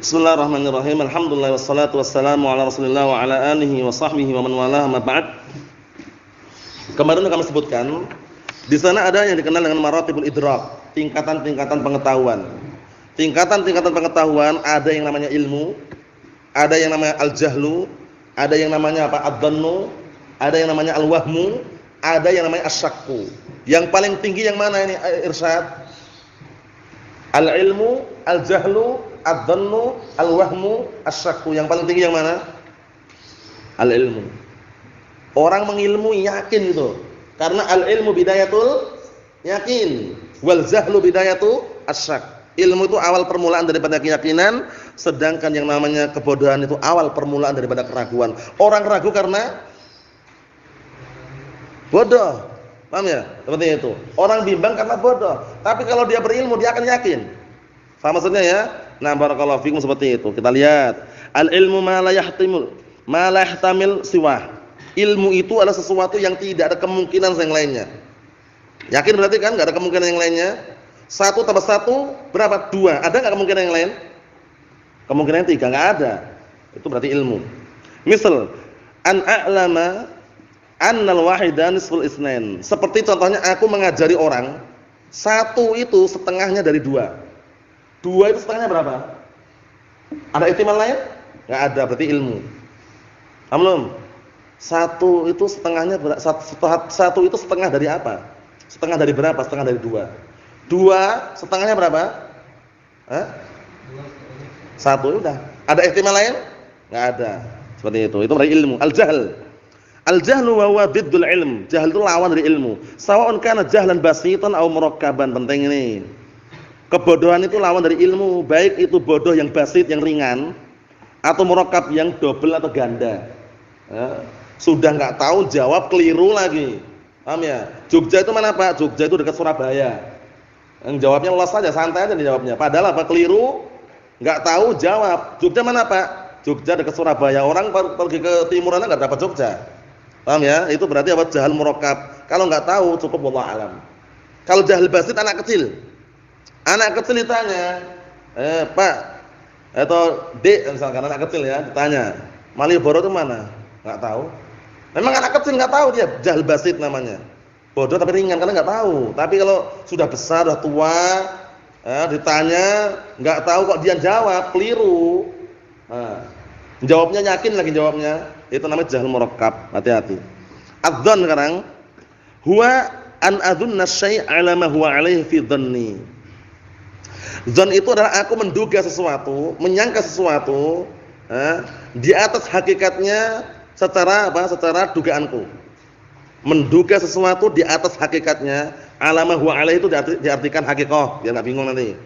Bismillahirrahmanirrahim. Alhamdulillah wassalatu wassalamu ala Rasulillah wa ala alihi wa sahbihi wa man walah ma ba'd. Kemarin kami sebutkan di sana ada yang dikenal dengan maratibul idrak, tingkatan-tingkatan pengetahuan. Tingkatan-tingkatan pengetahuan ada yang namanya ilmu, ada yang namanya al-jahlu, ada yang namanya apa? Ad-dhannu, ada yang namanya al-wahmu, ada yang namanya asy-syakku. Yang paling tinggi yang mana ini Irsyad? Al-ilmu, al-jahlu, ad-dhannu, al-wahmu, asy-syakku. Yang paling tinggi yang mana? Al-ilmu. Orang mengilmu yakin itu. Karena al-ilmu bidayatul yakin, wal jahlu bidayatu asy-syak. Ilmu itu awal permulaan daripada keyakinan, sedangkan yang namanya kebodohan itu awal permulaan daripada keraguan. Orang ragu karena bodoh. Paham ya? Seperti itu. Orang bimbang karena bodoh. Tapi kalau dia berilmu dia akan yakin. Paham maksudnya ya? Nah, barakallahu fikum seperti itu. Kita lihat, al-ilmu ma la yahtamil siwah. Ilmu itu adalah sesuatu yang tidak ada kemungkinan yang lainnya. Yakin berarti kan enggak ada kemungkinan yang lainnya? 1 tambah 1 berapa? 2. Ada enggak kemungkinan yang lain? Kemungkinan 3 enggak ada. Itu berarti ilmu. Misal an a'lama annal wahida nisful isnain. Seperti contohnya aku mengajari orang, 1 itu setengahnya dari 2. 2 itu setengahnya berapa? Ada ihtimal lain? Enggak ada, berarti ilmu. Paham belum? 1 itu setengahnya 1 itu setengah dari apa? Setengah dari berapa? Setengah dari 2. 2 setengahnya berapa? 1 udah. Ada ihtimal lain? Enggak ada. Seperti itu. Itu berarti ilmu. Al-jahl. Al-jahlu wa huwa diddul ilm. Jahil itu lawan dari ilmu. Sawa'un kana jahlan basitan aw murakkaban. Penting ini. Kebodohan itu lawan dari ilmu, baik itu bodoh yang basit, yang ringan, atau murakkab yang double atau ganda. Ya. Sudah enggak tahu jawab keliru lagi. Paham ya? Jogja itu mana Pak? Jogja itu dekat Surabaya. Yang jawabnya los saja, santai aja dijawabnya. Padahal apa? Keliru, enggak tahu jawab. Jogja mana Pak? Jogja dekat Surabaya. Orang pergi ke timuran enggak dapat Jogja. Paham ya? Itu berarti apa? Jahal murakkab. Kalau enggak tahu cukup wallahu alam. Kalau jahil basit anak kecil. Anak kecil ditanya, Pak atau Dek misalkan anak kecil ya, ditanya, Malioboro itu mana? Enggak tahu. Memang anak kecil enggak tahu dia, jahil basit namanya. Bodoh tapi ringan karena enggak tahu. Tapi kalau sudah besar, sudah tua, ditanya enggak tahu kok dia jawab keliru. Nah, jawabnya yakin lagi jawabnya. Itu namanya jahil murakkab. Hati-hati. Adzan sekarang, huwa an adzunna syai' 'ala ma huwa 'alaihi fi dhanni. Dzan itu adalah aku menduga sesuatu, menyangka sesuatu di atas hakikatnya secara apa? Secara dugaanku. Menduga sesuatu di atas hakikatnya, 'ala ma huwa 'alaihi itu diartikan hakikah, biar enggak bingung nanti.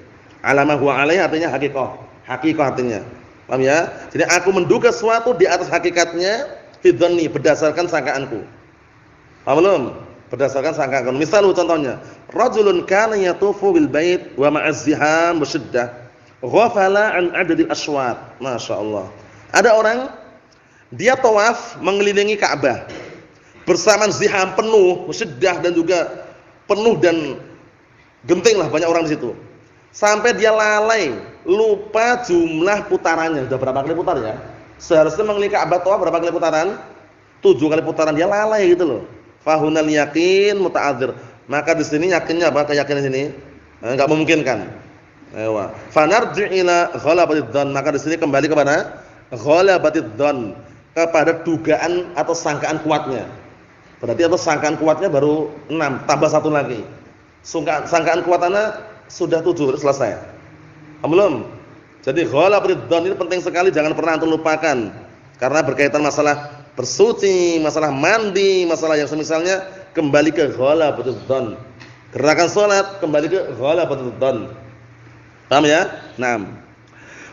'Ala ma huwa 'alaihi artinya hakikah. Hakikah artinya. Paham ya? Jadi aku menduga sesuatu di atas hakikatnya fi dhanni berdasarkan sangkaanku. Paham belum? Berdasarkan sangkaan. Misal contohnya, rajulun kana yatufu bil bait wa ma'az-ziham bisyiddah. Ghafala an adadil aswat. Masyaallah. Ada orang dia tawaf mengelilingi Ka'bah bersama ziham penuh, bisyiddah dan juga penuh dan genting lah banyak orang di situ. Sampai dia lalai, lupa jumlah putarannya. Sudah berapa kali putar ya? Seharusnya mengelilingi Ka'bah tawaf berapa kali putaran? 7 kali putaran, dia lalai gitu loh. Fahunal yakin muta'adzir. Maka di sini yakinnya apa? Keyakinan sini enggak memungkinkan. Ewa. Fanarji' ila ghalabatid dzan. Maka di sini kembali kepada ghalabatid dzan, kepada dugaan atau sangkaan kuatnya. Berarti atau sangkaan kuatnya baru 6 tambah 1 lagi. Sangkaan kuatannya sudah 7 selesai. Belum. Jadi ghalabatid dzan ini penting sekali, jangan pernah antum lupakan. Karena berkaitan masalah bersuci, masalah mandi, masalah yang semisalnya, kembali ke ghalabatudz dzan. Gerakan salat kembali ke ghalabatudz dzan. Paham ya? Naam.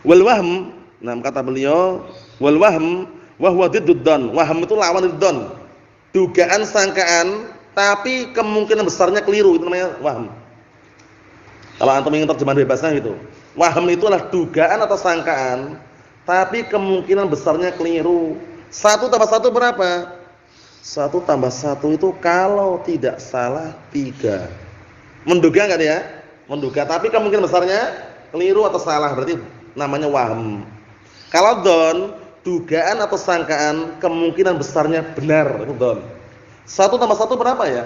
Wal wahm, naam kata beliau, wal wahm wa huwa diddud dzan. Wahm itu lawan dari dzan. Dugaan, sangkaan, tapi kemungkinan besarnya keliru, itu namanya wahm. Kalau antum ingin terjemahan bebasnya gitu. Wahm itu adalah dugaan atau sangkaan, tapi kemungkinan besarnya keliru. 1 tambah 1 berapa? 1 tambah 1 itu kalau tidak salah 3. Menduga enggak dia? Menduga, tapi kemungkinan besarnya keliru atau salah. Berarti namanya waham. Kalau dzon, dugaan atau sangkaan kemungkinan besarnya benar, itu dzon. 1 tambah 1 berapa ya?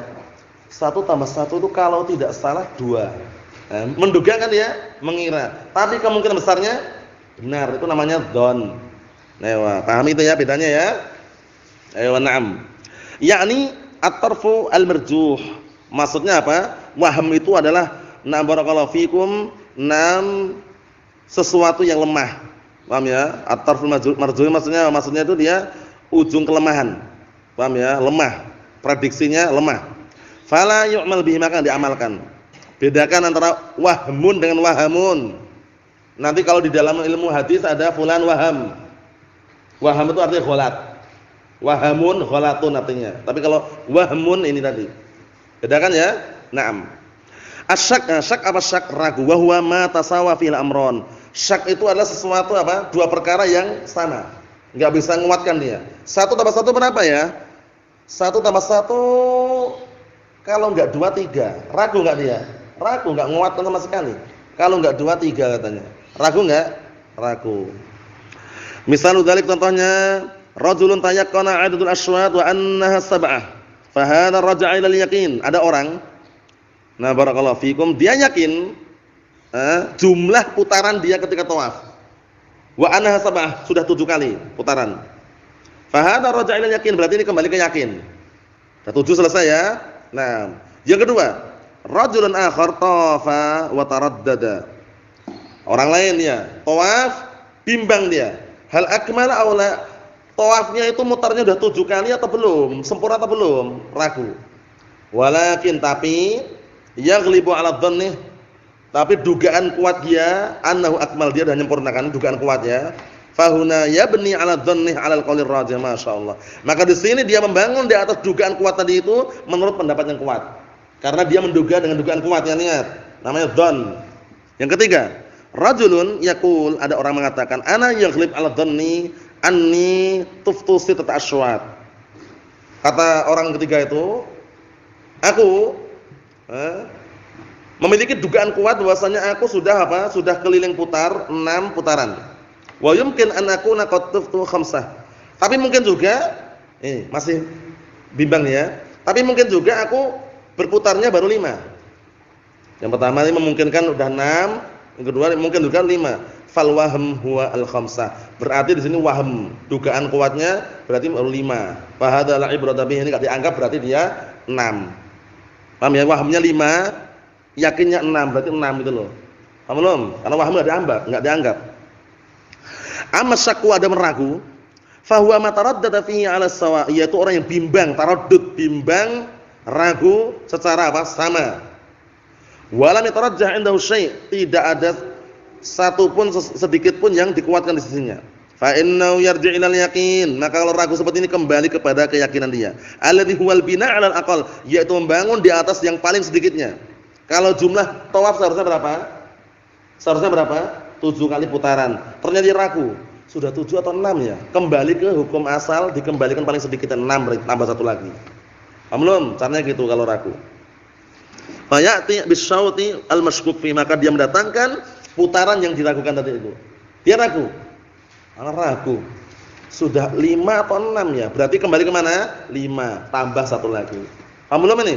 1 tambah 1 itu kalau tidak salah 2. Menduga kan dia, mengira. Tapi kemungkinan besarnya benar, itu namanya dzon. Nah, paham itu ya bedanya ya? Ayo na'am. Yakni at-tarfu al-marjuh. Maksudnya apa? Waham itu adalah barakallahu fikum, sesuatu yang lemah. Paham ya? At-tarful marjuh maksudnya itu dia ujung kelemahan. Paham ya? Lemah. Prediksinya lemah. Fala yu'mal bihi, maka diamalkan. Bedakan antara wahmun dengan wahamun. Nanti kalau di dalam ilmu hadis ada fulan waham. Waham itu artinya ghalat. Wahamun ghalatun artinya. Tapi kalau wahmun ini tadi. Bedakan ya? Naam. Asyak apa syak? Ragu. Wa huwa ma tasawa fil amron. Syak itu adalah sesuatu apa? Dua perkara yang sama. Enggak bisa menguatkan dia. 1 tambah 1 berapa ya? 1 tambah 1 kalau enggak 2 3. Ragu enggak dia? Ragu, enggak menguatkan sama sekali. Kalau enggak 2 3 katanya. Ragu enggak? Ragu. Misal dzalik contohnya, rajulun tayaqqana 'adatul aswat wa annaha sab'ah. Fa hadha raja'a ila al-yaqin. Ada orang, nah barakallahu fikum, dia yakin jumlah putaran dia ketika tawaf. Wa annaha sab'ah, sudah 7 kali putaran. Fa hadha raja'a ila al-yaqin, berarti ini kembali ke yakin. Sudah 7 selesai ya. Nah, yang kedua, rajulun akhar tawafa wa taraddada. Orang lain ya, tawaf, bimbang dia. Hal akmala aw la? Tawafnya itu mutarnya udah 7 kali atau belum? Sempurna atau belum? Ragu. Walakin tapi yaghlibu 'ala dhanni, tapi dugaan kuat dia annahu akmal, dia sudah menyempurnakan dugaan kuat ya. Fahuna yabni 'ala dhanni 'ala al-qawli rajih, masyaallah. Maka di sini dia membangun di atas dugaan kuat tadi itu menurut pendapat yang kuat. Karena dia menduga dengan dugaan kuat, ya, ingat. Namanya dhann. Yang ketiga, rajulun yaqul, ada orang mengatakan ana yaghlib 'ala dhanni anni tuftu sittata aswat. Kata orang ketiga itu, aku memiliki dugaan kuat bahwasanya aku sudah apa? Sudah keliling putar 6 putaran. Wa yumkin an akuna qad tuftu khamsah. Tapi mungkin juga masih bimbang ya. Tapi mungkin juga aku berputarnya baru 5. Yang pertama ini memungkinkan udah 6, yang kedua mungkin juga 5. Fal wahm huwa al khamsah. Berarti di sini wahm, dugaan kuatnya berarti baru 5. Fa hadza la ibrata bihi, ini enggak dianggap, berarti dia 6. Paham ya? Wahamnya 5, yakinnya 6, berarti 6 itu loh. Paham belum? Karena wahm enggak dianggap. Amma syakku, ada meragu, fa huwa ma taraddada fihi 'ala sawa, yaitu orang yang bimbang, taraddud, bimbang, ragu secara apa? Sama. Walam yatarajjah indahu syai', tidak ada satu pun sedikit pun yang dikuatkan di sisinya. Fa innahu yarji' ilal yaqin, maka kalau ragu seperti ini kembali kepada keyakinan dia. Alladhi huwal bina' 'alal aqal, yaitu membangun di atas yang paling sedikitnya. Kalau jumlah tawaf seharusnya berapa? Seharusnya berapa? 7 kali putaran. Ternyata dia ragu, sudah 7 atau 6 ya? Kembali ke hukum asal, dikembalikan paling sedikit 6, tambah 1 lagi. Paham belum? Caranya gitu kalau ragu. Fa ya'ti bisyauti al-mashkuk fi, maka dia mendatangkan putaran yang diragukan tadi itu. Dia ragu. Ragu. Sudah 5 atau 6 ya? Berarti kembali ke mana? 5 tambah 1 lagi. Paham belum ini?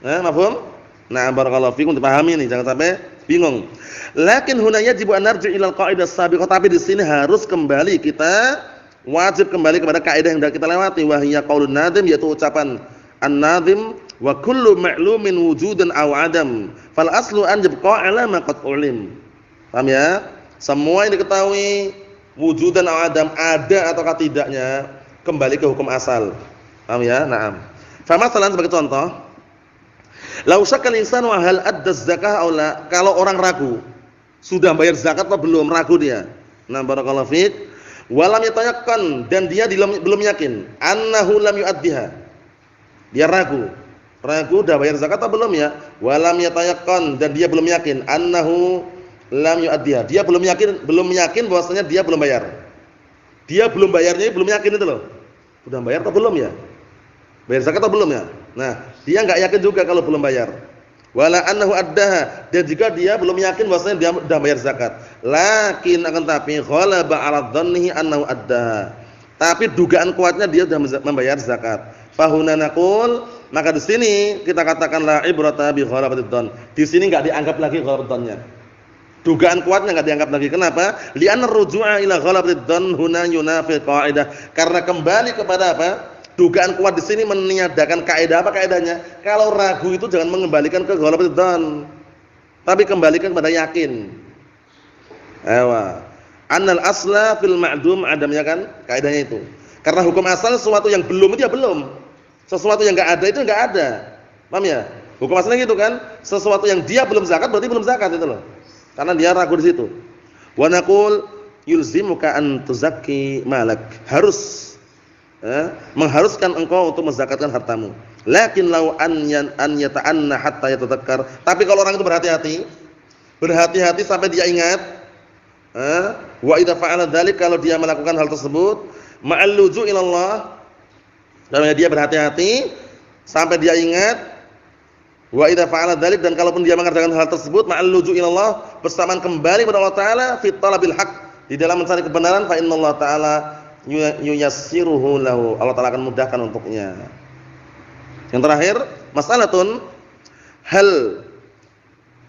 Mafhum? Nah, barakallahu fikum, dipahami ini, jangan sampai bingung. Lakin huna yajibu an narji' ila al-qa'idah as-sabiqah, tapi di sini harus kembali, kita wajib kembali kepada kaidah yang sudah kita lewati, wa hiya qaulun nadim, yaitu ucapan an-nadim, wa kullu ma'lumin wujudan aw adam, fal aslu an yabqa 'ala ma qad ulim. Paham ya? Semua yang diketahui wujudan aw adam, ada ataukah tidaknya, kembali ke hukum asal. Paham ya? Naam. Fa masalan, sebagai contoh, lau syakal insanu hal adda zakah aw la, kalau orang ragu sudah bayar zakat atau belum, ragu dia. Nah, barakallahu fiik. Walam yatayaqqan, dan dia belum yakin annahu lam yu'addiha. Dia ragu udah bayar zakat atau belum ya? Walam yatayaqqan, dan dia belum yakin annahu lam yu'addiha. Dia belum yakin bahwasanya dia belum bayar. Dia belum bayarnya, belum yakin itu loh. Sudah bayar atau belum ya? Bayar zakat atau belum ya? Nah, dia enggak yakin juga kalau belum bayar. Wala annahu addaha, dan jika dia belum yakin bahwasanya dia sudah bayar zakat. Lakin akan tapi ghalaba 'ala dhannihi annahu addaha. Tapi dugaan kuatnya dia sudah membayar zakat. Fahuna naqul, maka di sini kita katakan la ibrata bi ghalabatid dhann. Di sini enggak dianggap lagi ghalabatid dhannya. Dugaan kuatnya enggak dianggap lagi. Kenapa? Li'anna ar-ruju'a ila ghalabatid dhann huna yunafi qa'idah. Karena kembali kepada apa? Dugaan kuat di sini meniadakan kaidah. Apa kaidahnya? Kalau ragu itu jangan mengembalikan ke ghalabatid dhann, tapi kembalikan kepada yakin. Ewa. Annal asla fil ma'dum adamnya kan? Kaidahnya itu. Karena hukum asal sesuatu yang belum itu ya belum. Sesuatu yang enggak ada itu enggak ada. Paham ya? Hukum asalnya gitu kan? Sesuatu yang dia belum zakat berarti belum zakat itu loh. Karena dia ragu di situ. Wa naqul yulzimuka an tuzakki malak. Harus mengharuskan engkau untuk menzakatkan hartamu. Lakin law an yata'anna hatta yatadhakkar. Tapi kalau orang itu berhati-hati sampai dia ingat, wa idza fa'ala dzalik, kalau dia melakukan hal tersebut, ma'al luju' ila Allah, dan dia berhati-hati sampai dia ingat, wa idza fa'ala dzalik, dan kalaupun dia mengerjakan hal tersebut, ma'al luju' ila Allah, bersamaan kembali kepada Allah Taala fi talabil haq, di dalam mencari kebenaran, fa innallaha ta'ala yuyassiruhu lahu, Allah Taala akan mudahkan untuknya. Yang terakhir, mas'alatun hal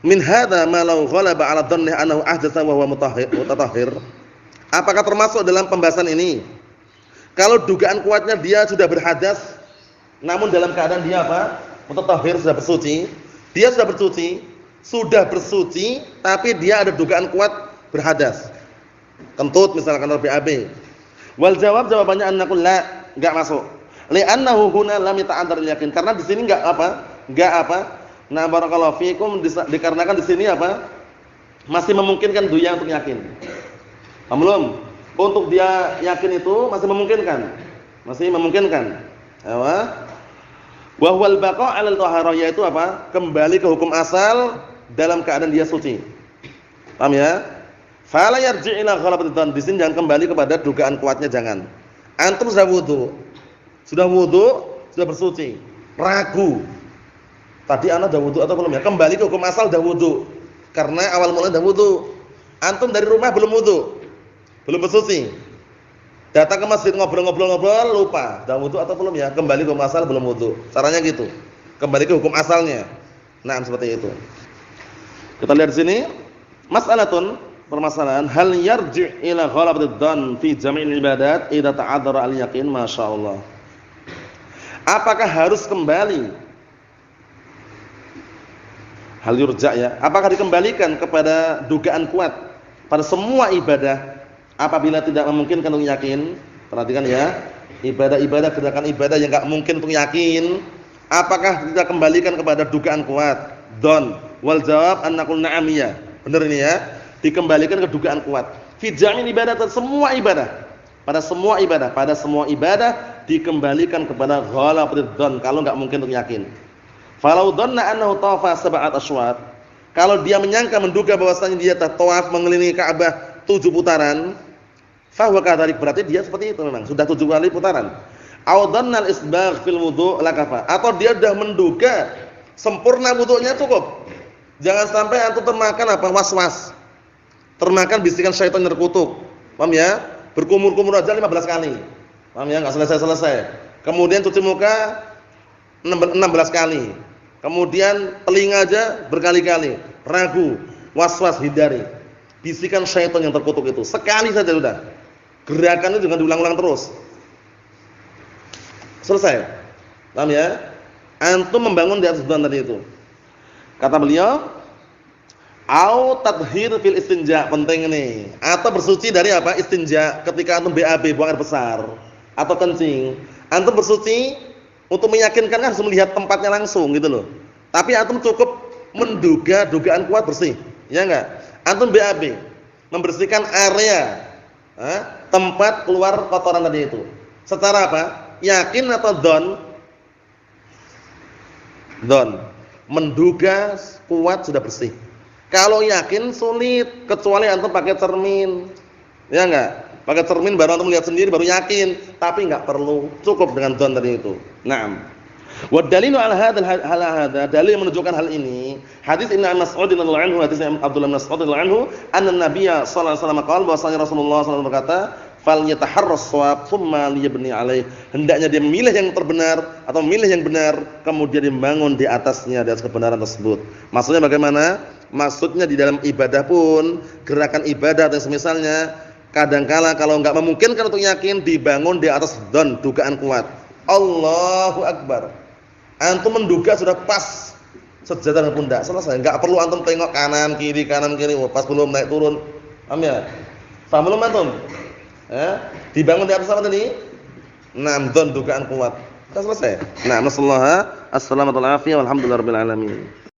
min hadza ma law ghalaba 'ala dhanni annahu ahdatsa wa huwa mutatahhir. Apakah termasuk dalam pembahasan ini? Kalau dugaan kuatnya dia sudah berhadas, namun dalam keadaan dia apa? Mutatahhir, sudah bersuci. Dia sudah bersuci, tapi dia ada dugaan kuat berhadas. Kentut misalkan atau BAB. Wal jawab, jawabannya annaqul la, enggak masuk. Li'annahu huna lam yata'addar al-yakin. Karena di sini enggak apa? Nah, barakallahu fikum, dikarenakan di sini apa? Masih memungkinkan dia untuk yakin. Paham belum? Untuk dia yakin itu masih memungkinkan. Wa huwal baqa' 'ala al-taharah, yaitu apa? Kembali ke hukum asal dalam keadaan dia suci. Paham ya? Fala yarji' ila ghalabatid dhann. Di sini jangan kembali kepada dugaan kuatnya, jangan. Antum sudah wudu, sudah bersuci, ragu. Tadi ana sudah wudu atau belum ya? Kembali ke hukum asal sudah wudu. Karena awal mula sudah wudu. Antum dari rumah belum wudu, belum bersuci. Datang ke masjid ngobrol-ngobrol lupa, sudah wudu atau belum ya? Kembali ke hukum asal belum wudu. Caranya gitu. Kembali ke hukum asalnya. Nah, seperti itu. Kita lihat di sini, mas'alatun, permasalahan, hal yarji' ila ghalabatid dhann fi jami'il ibadat idza ta'adzara al-yaqin, masyaallah. Apakah harus kembali? Hal yurja' ya. Apakah dikembalikan kepada dugaan kuat pada semua ibadah apabila tidak memungkinkan untuk yakin? Perhatikan ya. Ibadah-ibadah, gerakan ibadah yang enggak mungkin untuk yakin, apakah kita kembalikan kepada dugaan kuat? Dhann. Wal jawab an naqul na'am ya. Benar ini ya. Dikembalikan ke dugaan kuat. Fi jami'il ibadat, semua ibadah. Pada semua ibadah dikembalikan kepada ghalabatid dhann kalau enggak mungkin untuk yakin. Falau dhanna annahu tawafa sab'at asywaat. Kalau dia menyangka, menduga bahwasanya dia tawaf mengelilingi Ka'bah 7 putaran, fa huwa kadzalik, berarti dia seperti itu memang, sudah 7 kali putaran. Au dhannal isbagh fil wudu' la kafa. Atau dia sudah menduga sempurna wudunya cukup. Jangan sampai antum termakan apa? Was-was. Termakan bisikan syaitan terkutuk. Paham ya? Berkumur-kumur aja 15 kali. Paham ya? Enggak selesai-selesai. Kemudian cuci muka 16 kali. Kemudian telinga aja berkali-kali. Ragu, was-was, hindari. Bisikan syaitan yang terkutuk itu. Sekali saja sudah. Gerakan itu jangan diulang-ulang terus. Selesai. Paham ya? Antum membangun di atas dhann tadi itu. Kata beliau, au tathhir fil istinja, penting ini. Atau bersuci dari apa? Istinja, ketika antum BAB, buang air besar atau kencing. Antum bersuci untuk meyakinkan, harus melihat tempatnya langsung gitu loh. Tapi antum cukup menduga, dugaan kuat bersih. Ya enggak? Antum BAB, membersihkan area tempat keluar kotoran tadi itu. Secara apa? Yakin atau dhon? Dhon. Menduga kuat sudah bersih. Kalau yakin sulit, kecuali antum pakai cermin. Ya enggak? Pakai cermin baru antum lihat sendiri baru yakin, tapi enggak perlu, cukup dengan dhon tadi itu. Naam. Wa dalilu ala hadza dalil yang menunjukkan hal ini, hadis Ibnu Mas'ud radhiyallahu anhu, hadis Abdullah bin Mas'ud radhiyallahu anhu, anna Nabiyya sallallahu alaihi wasallam qala, bahwasanya Rasulullah sallallahu alaihi wasallam berkata, fal yataharras shawab tsumma liyabni alaih. Hendaknya dia memilih yang terbenar atau memilih yang benar, kemudian dibangun di atasnya, di atas kebenaran tersebut. Maksudnya bagaimana? Maksudnya di dalam ibadah pun, gerakan ibadah atau semisalnya, kadangkala kalau enggak memungkinkan untuk yakin, dibangun di atas dzan, dugaan kuat. Allahu akbar. Antum menduga sudah pas sejadah dengan pundak, selesai. Enggak perlu antum tengok kanan kiri, pas belum naik turun. Paham ya? Paham belum antum? Dibangun di atas apa tadi? Dzan, dugaan kuat. Sudah selesai. Nasallahu as-salamatu wal afiyah walhamdulillahirabbil alamin.